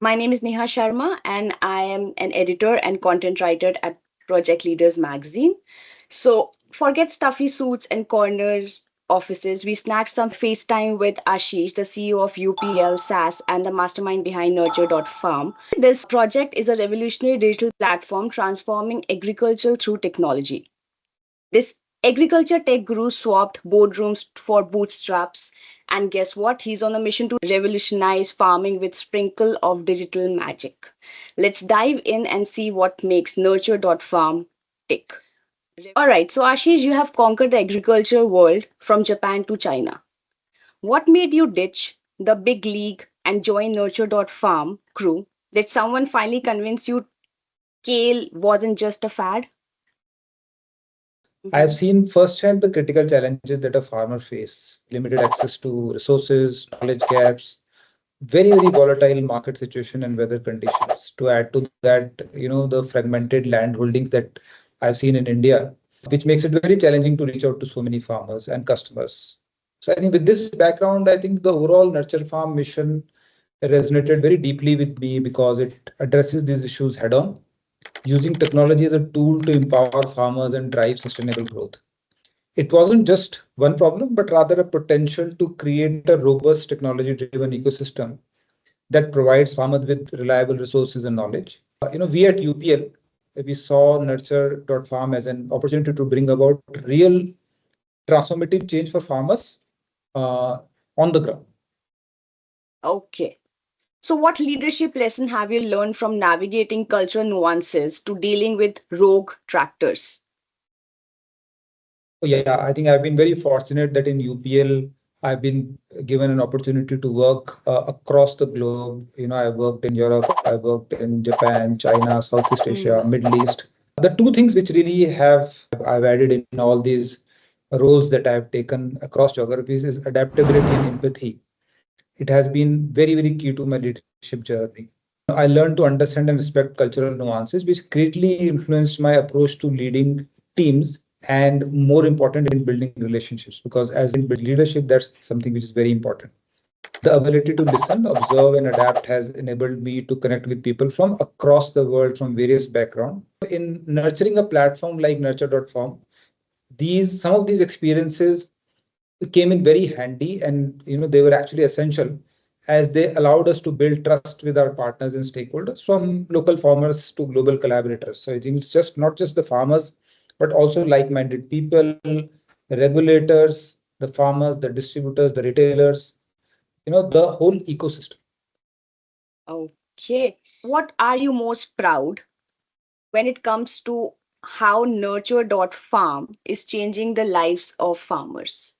My name is Neha Sharma, and I am an editor and content writer at Project Leaders magazine. So, forget stuffy suits and corners offices. We snatched some FaceTime with Ashish, the CEO of UPL, SaaS, and the mastermind behind Nurture.farm. This project is a revolutionary digital platform transforming agriculture through technology. This agriculture tech guru swapped boardrooms for bootstraps. And guess what? He's on a mission to revolutionize farming with sprinkle of digital magic. Let's dive in and see what makes Nurture.farm tick. All right, so Ashish, you have conquered the agriculture world from Japan to China. What made you ditch the big league and join Nurture.farm crew? Did someone finally convince you kale wasn't just a fad? I've Mhm. seen firsthand the critical challenges that a farmer face, limited access to resources, knowledge gaps, very volatile market situation and weather conditions. To add to that, the fragmented land holdings that I've seen in India, which makes it very challenging to reach out to so many farmers and customers. So I think with this background, I think the overall Nurture Farm mission resonated very deeply with me because it addresses these issues head on, using technology as a tool to empower farmers and drive sustainable growth. It wasn't just one problem, but rather a potential to create a robust technology driven ecosystem that provides farmers with reliable resources and knowledge. We at UPL, we saw Nurture.farm as an opportunity to bring about real transformative change for farmers uh, on the ground. Okay. So, what leadership lesson have you learned from navigating cultural nuances to dealing with rogue tractors? Oh, yeah, I think I've been very fortunate that in UPL, I've been given an opportunity to work across the globe. I worked in Europe, I worked in Japan, China, Southeast Asia, Mm. Middle East. The two things which really I've added in all these roles that I've taken across geographies is adaptability and empathy. It has been very key to my leadership journey. I learned to understand and respect cultural nuances, which greatly influenced my approach to leading teams and more important in building relationships. Because as in leadership, that's something which is very important. The ability to listen, observe, and adapt has enabled me to connect with people from across the world from various backgrounds. In nurturing a platform like Nurture.farm, these some of these experiences came in very handy, and they were actually essential as they allowed us to build trust with our partners and stakeholders, from local farmers to global collaborators. So I think it's just not just the farmers, but also like-minded people, regulators, the farmers, the distributors, the retailers, the whole ecosystem. Okay. What are you most proud when it comes to how Nurture.farm is changing the lives of farmers?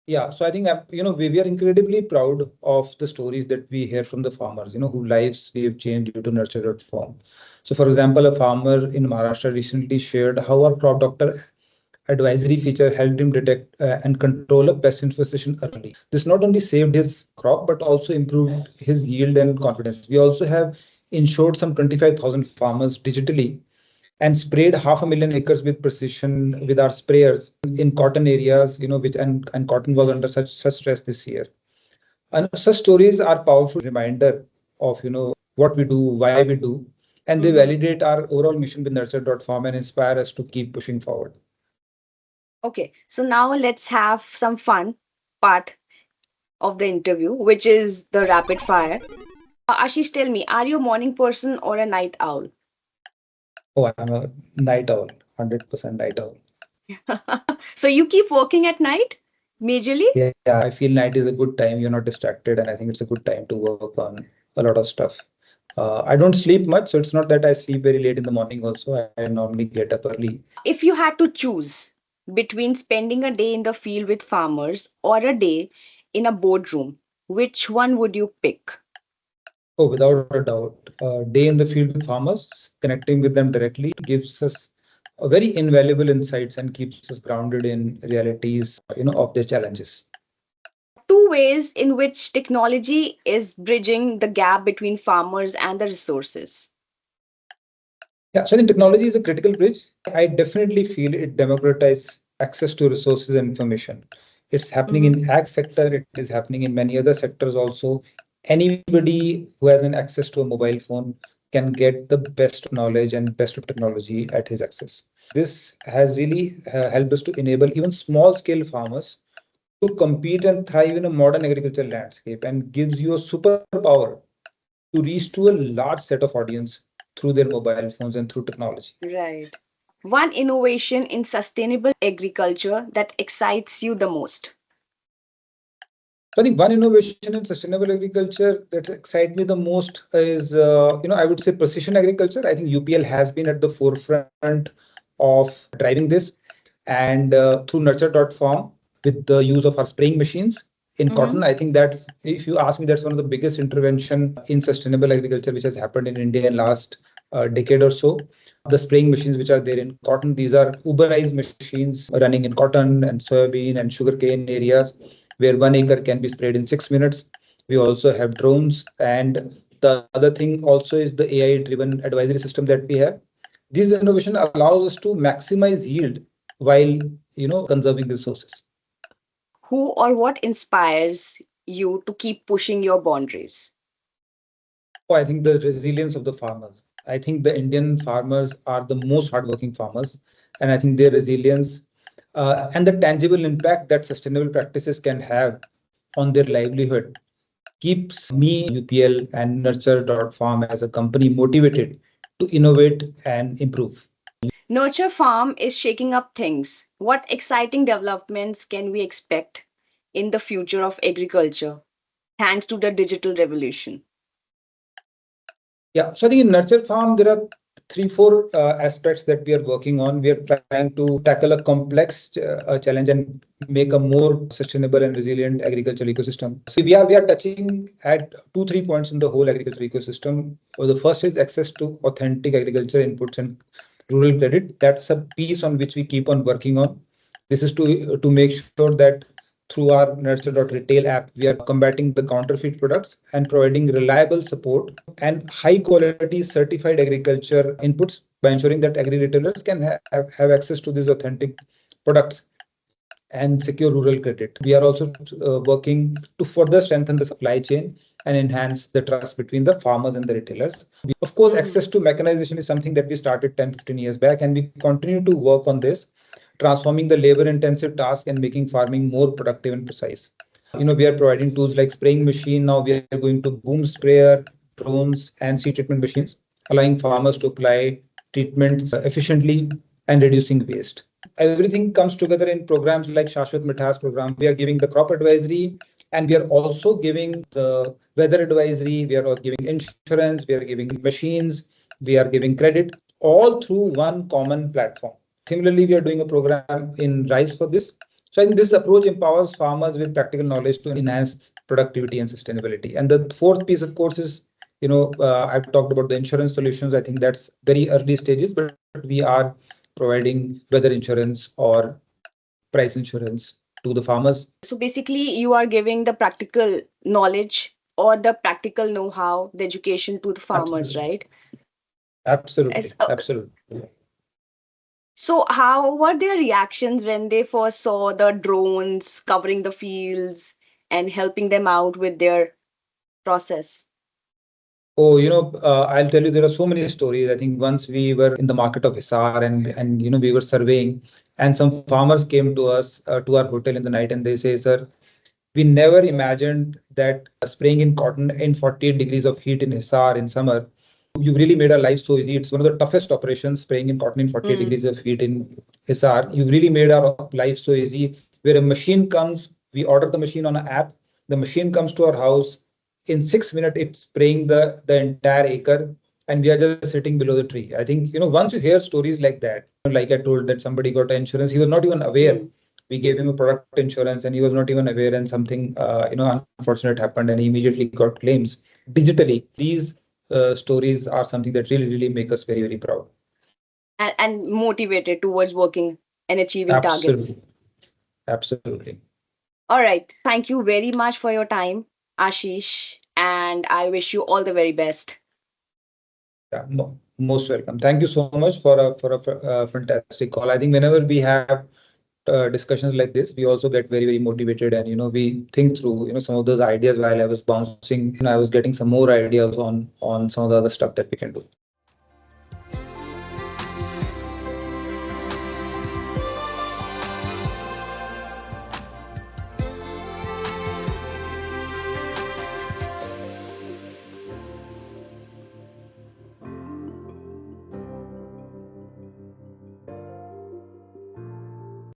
Yeah, so I think we are incredibly proud of the stories that we hear from the farmers, whose lives we have changed due to Nurture.farm. So, for example, a farmer in Maharashtra recently shared how our crop doctor advisory feature helped him detect and control a pest infestation early. This not only saved his crop but also improved his yield and confidence. We also have insured some 25,000 farmers digitally and sprayed 500,000 acres with precision with our sprayers in cotton areas, which and cotton was under such stress this year. And such stories are powerful reminder of what we do, why we do, and they Mhm. validate our overall mission with Nurture.farm and inspire us to keep pushing forward. Okay, so now let's have some fun part of the interview, which is the rapid fire. Ashish, tell me, are you a morning person or a night owl? Oh, I'm a night owl, 100% night owl. So you keep working at night majorly? Yeah, I feel night is a good time. You're not distracted, and I think it's a good time to work on a lot of stuff. I don't sleep much, so it's not that I sleep very late in the morning also. I normally get up early. If you had to choose between spending a day in the field with farmers or a day in a boardroom, which one would you pick? Oh, without a doubt. A day in the field with farmers, connecting with them directly gives us a very invaluable insights and keeps us grounded in realities, of their challenges. Two ways in which technology is bridging the gap between farmers and the resources. Yeah, so I think technology is a critical bridge. I definitely feel it democratizes access to resources and information. It's happening Mhm. in ag sector, it is happening in many other sectors also. anybody who has an access to a mobile phone can get the best of knowledge and best of technology at his access. This has really helped us to enable even small scale farmers to compete and thrive in a modern agricultural landscape, and gives you a superpower to reach to a large set of audience through their mobile phones and through technology. Right. One innovation in sustainable agriculture that excites you the most. So I think one innovation in sustainable agriculture that excites me the most is, I would say precision agriculture. I think UPL has been at the forefront of driving this, and through Nurture.farm, with the use of our spraying machines in Mm-hmm. cotton. I think that's, if you ask me, that's one of the biggest intervention in sustainable agriculture which has happened in India in last decade or so. The spraying machines which are there in cotton, these are Uberized machines running in cotton and soybean and sugarcane areas, where 1 acre can be sprayed in 6 minutes. We also have drones, and the other thing also is the AI driven advisory system that we have. This innovation allows us to maximize yield while conserving resources. Who or what inspires you to keep pushing your boundaries? Oh, I think the resilience of the farmers. I think the Indian farmers are the most hardworking farmers, and I think their resilience and the tangible impact that sustainable practices can have on their livelihood keeps me, UPL, and Nurture.farm as a company motivated to innovate and improve. Nurture Farm is shaking up things. What exciting developments can we expect in the future of agriculture thanks to the digital revolution? Yeah, so I think in Nurture Farm, there are three, four aspects that we are working on. We are trying to tackle a complex challenge and make a more sustainable and resilient agricultural ecosystem. So we are touching at two, 3 points in the whole agricultural ecosystem. So the first is access to authentic agriculture inputs and rural credit. That's a piece on which we keep on working on. This is to make sure that through our Nurture.retail app, we are combating the counterfeit products and providing reliable support and high quality certified agriculture inputs by ensuring that agri retailers can have access to these authentic products and secure rural credit. We are also working to further strengthen the supply chain and enhance the trust between the farmers and the retailers. Of course, Mhm. access to mechanization is something that we started 10, 15 years back, and we continue to work on this, transforming the labor intensive task and making farming more productive and precise. We are providing tools like spraying machine. Now we are going to boom sprayer, drones, and seed treatment machines, allowing farmers to apply treatments efficiently and reducing waste. Everything comes together in programs like Shashwat Mithas program. We are giving the crop advisory, and we are also giving the weather advisory. We are giving insurance. We are giving machines. We are giving credit, all through one common platform. Similarly, we are doing a program in rice for this. So I think this approach empowers farmers with practical knowledge to enhance productivity and sustainability. And the fourth piece, of course, is I've talked about the insurance solutions. I think that's very early stages, but we are providing weather insurance or price insurance to the farmers. So basically, you are giving the practical knowledge or the practical know how, the education to the farmers, Absolutely, right? absolutely, As, absolutely. so, how were their reactions when they first saw the drones covering the fields and helping them out with their process? Oh, I'll tell you, there are so many stories. I think once we were in the market of Hisar, and we were surveying, and some farmers came to us to our hotel in the night, and they say, "Sir, we never imagined that spraying in cotton in 48 degrees of heat in Hisar in summer, you've really made our life so easy. It's one of the toughest operations, spraying in cotton in 48 Mm, degrees of heat in Hisar. You've really made our life so easy. Where a machine comes, we order the machine on an app, the machine comes to our house. In 6 minutes, it's spraying the entire acre, and we are just sitting below the tree." I think, once you hear stories like that, like I told that somebody got insurance, he was not even aware. mm. We gave him a product insurance and he was not even aware, and something unfortunate happened and he immediately got claims digitally. These stories are something that really make us very proud. And motivated towards working and achieving Absolutely, targets. absolutely. All right. Thank you very much for your time, Ashish, and I wish you all the very best. Yeah, most welcome. Thank you so much for a fantastic call. I think whenever we have discussions like this, we also get very, very motivated, and we think through some of those ideas while I was bouncing. I was getting some more ideas on some of the other stuff that we can do.